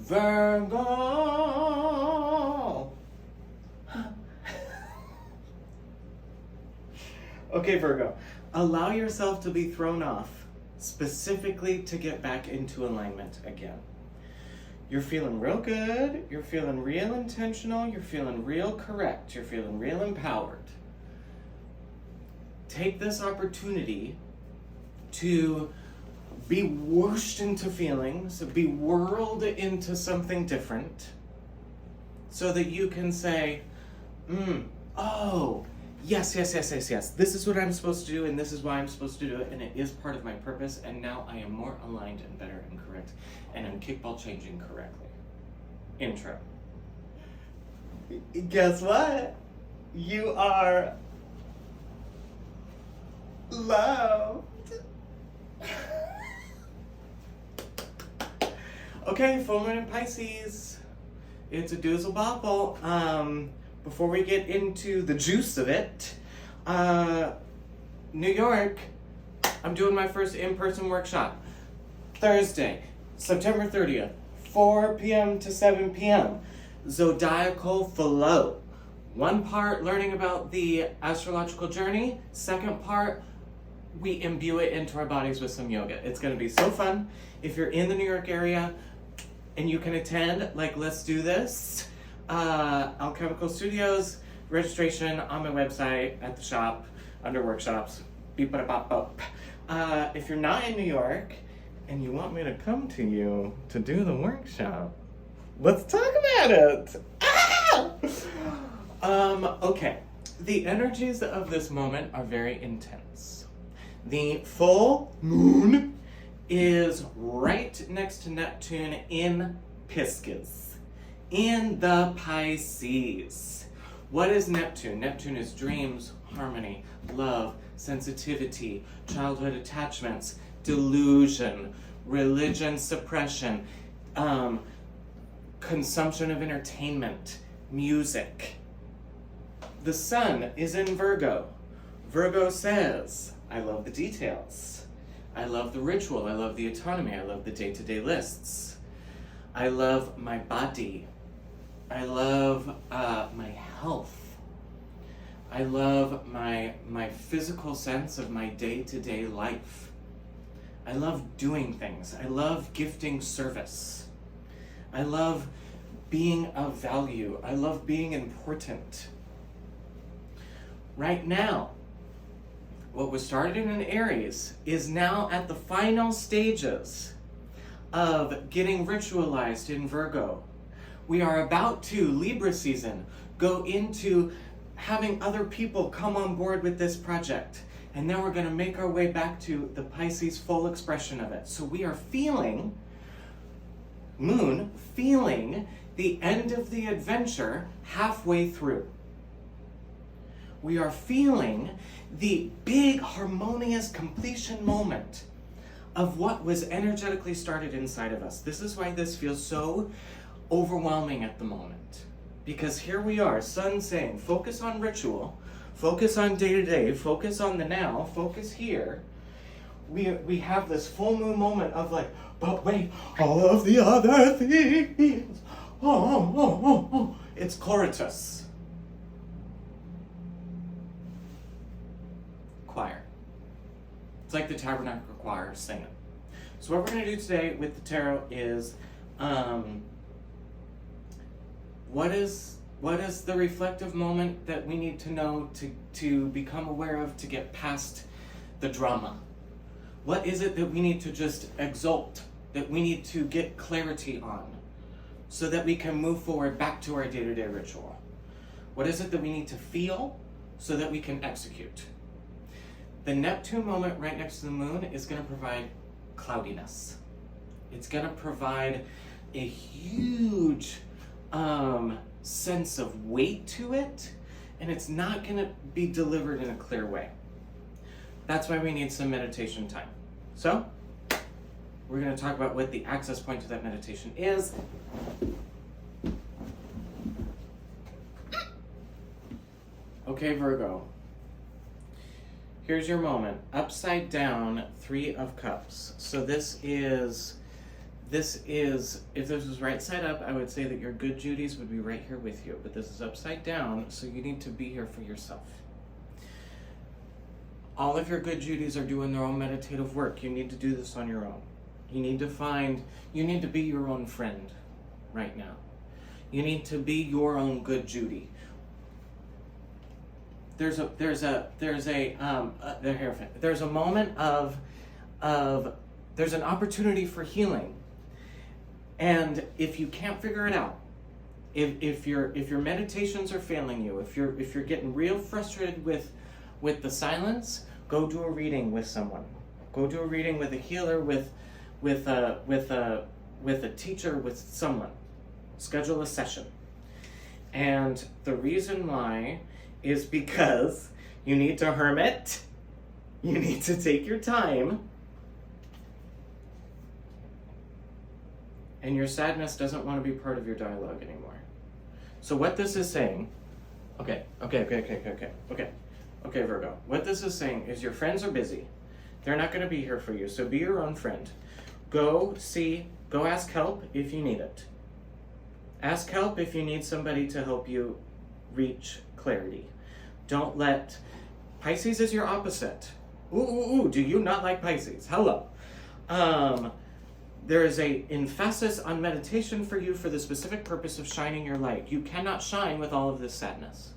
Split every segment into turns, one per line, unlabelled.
Virgo. Okay, Virgo. Allow yourself to be thrown off, specifically to get back into alignment again. You're feeling real good. You're feeling real intentional. You're feeling real correct. You're feeling real empowered. Take this opportunity to be whooshed into feelings, be whirled into something different, so that you can say, oh, yes. This is what I'm supposed to do, and this is why I'm supposed to do it, and it is part of my purpose, and now I am more aligned and better and correct, and I'm kickball changing correctly. Intro. Guess what? You are loved. Okay, full moon in Pisces. It's a doozle bopple. Before we get into the juice of it, New York, I'm doing my first in-person workshop. Thursday, September 30th, 4 p.m. to 7 p.m. ZODIACAL flow. One part, learning about the astrological journey. Second part, we imbue it into our bodies with some yoga. It's going to be so fun. If you're in the New York area and you can attend, let's do this. Alchemical Studios, registration on my website, at the shop, under workshops. Beep bada bop bop. If you're not in New York and you want me to come to you to do the workshop, let's talk about it. Okay. The energies of this moment are very intense. The full moon is right next to Neptune in Pisces, in the Pisces. What is Neptune? Neptune is dreams, harmony, love, sensitivity, childhood attachments, delusion, religion suppression, consumption of entertainment, music. The sun is in Virgo. Virgo says, I love the details. I love the ritual. I love the autonomy. I love the day-to-day lists. I love my body. I love my health. I love my physical sense of my day-to-day life. I love doing things. I love gifting service. I love being of value. I love being important. Right now, what was started in an Aries is now at the final stages of getting ritualized in Virgo. We are about to, Libra season, go into having other people come on board with this project. And then we're going to make our way back to the Pisces full expression of it. So we are feeling, moon, feeling the end of the adventure halfway through. We are feeling the big harmonious completion moment of what was energetically started inside of us. This is why this feels so overwhelming at the moment. Because here we are, sun saying, focus on ritual, focus on day-to-day, focus on the now, focus here. We have this full moon moment of but wait, all of the other things. It's Coritus. Choir. It's like the Tabernacle Choir singing. So what we're going to do today with the tarot is, what is the reflective moment that we need to know to become aware of to get past the drama? What is it that we need to just exalt, that we need to get clarity on, so that we can move forward back to our day-to-day ritual? What is it that we need to feel so that we can execute? The Neptune moment right next to the moon is going to provide cloudiness. It's going to provide a huge sense of weight to it, and it's not going to be delivered in a clear way. That's why we need some meditation time. So, we're going to talk about what the access point to that meditation is. Okay, Virgo. Here's your moment. Upside down, 3 of Cups. So this is if this was right side up, I would say that your good Judies would be right here with you, but this is upside down, so you need to be here for yourself. All of your good Judies are doing their own meditative work. You need to do this on your own. You need to be your own friend right now. You need to be your own good Judy. There's a moment of there's an opportunity for healing. And if you can't figure it out, if your meditations are failing you, if you're getting real frustrated with the silence, go do a reading with someone. Go do a reading with a healer, with a teacher, with someone. Schedule a session. And the reason why is because you need to hermit. You need to take your time. And your sadness doesn't want to be part of your dialogue anymore. So what this is saying, okay, Virgo. What this is saying is your friends are busy. They're not going to be here for you, so be your own friend. Go ask help if you need it. Ask help if you need somebody to help you reach clarity. Don't let, Pisces is your opposite. Ooh, do you not like Pisces? Hello. There is a emphasis on meditation for you for the specific purpose of shining your light. You cannot shine with all of this sadness.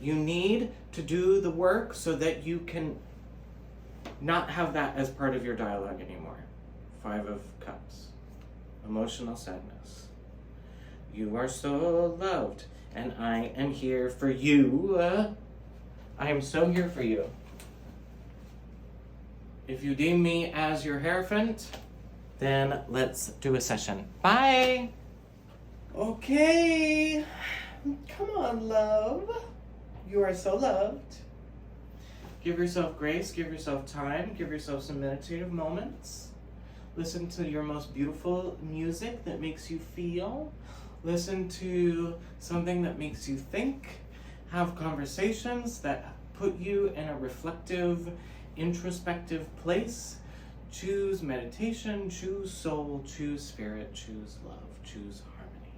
You need to do the work so that you can not have that as part of your dialogue anymore. 5 of Cups. Emotional sadness. You are so loved, and I am here for you. I am so here for you. If you deem me as your Hierophant, then let's do a session. Bye! Okay. Come on, love. You are so loved. Give yourself grace, give yourself time, give yourself some meditative moments. Listen to your most beautiful music that makes you feel. Listen to something that makes you think. Have conversations that put you in a reflective, introspective place. Choose meditation, choose soul, choose spirit, choose love, choose harmony.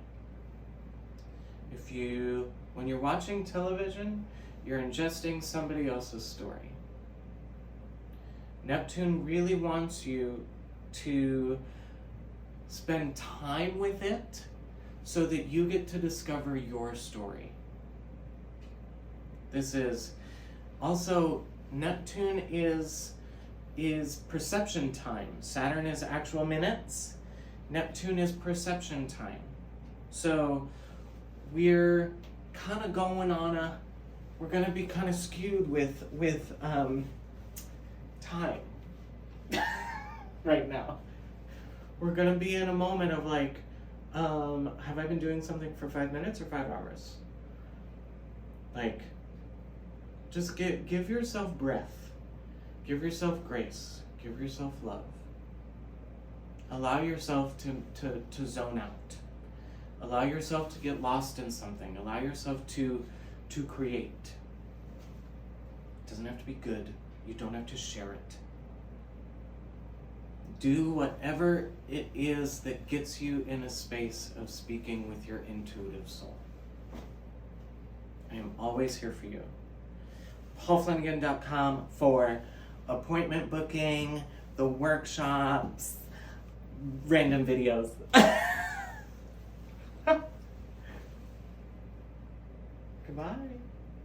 When you're watching television, you're ingesting somebody else's story. Neptune really wants you to spend time with it so that you get to discover your story. This is also, Neptune is perception time. Saturn is actual minutes. Neptune is perception time. So we're kind of going on we're going to be kind of skewed with time right now. We're going to be in a moment of like, have I been doing something for 5 minutes or 5 hours? Like, just give yourself breath. Give yourself grace. Give yourself love. Allow yourself to zone out. Allow yourself to get lost in something. Allow yourself to create. It doesn't have to be good. You don't have to share it. Do whatever it is that gets you in a space of speaking with your intuitive soul. I am always here for you. PaulFlanagan.com for appointment booking, the workshops, random videos. Goodbye.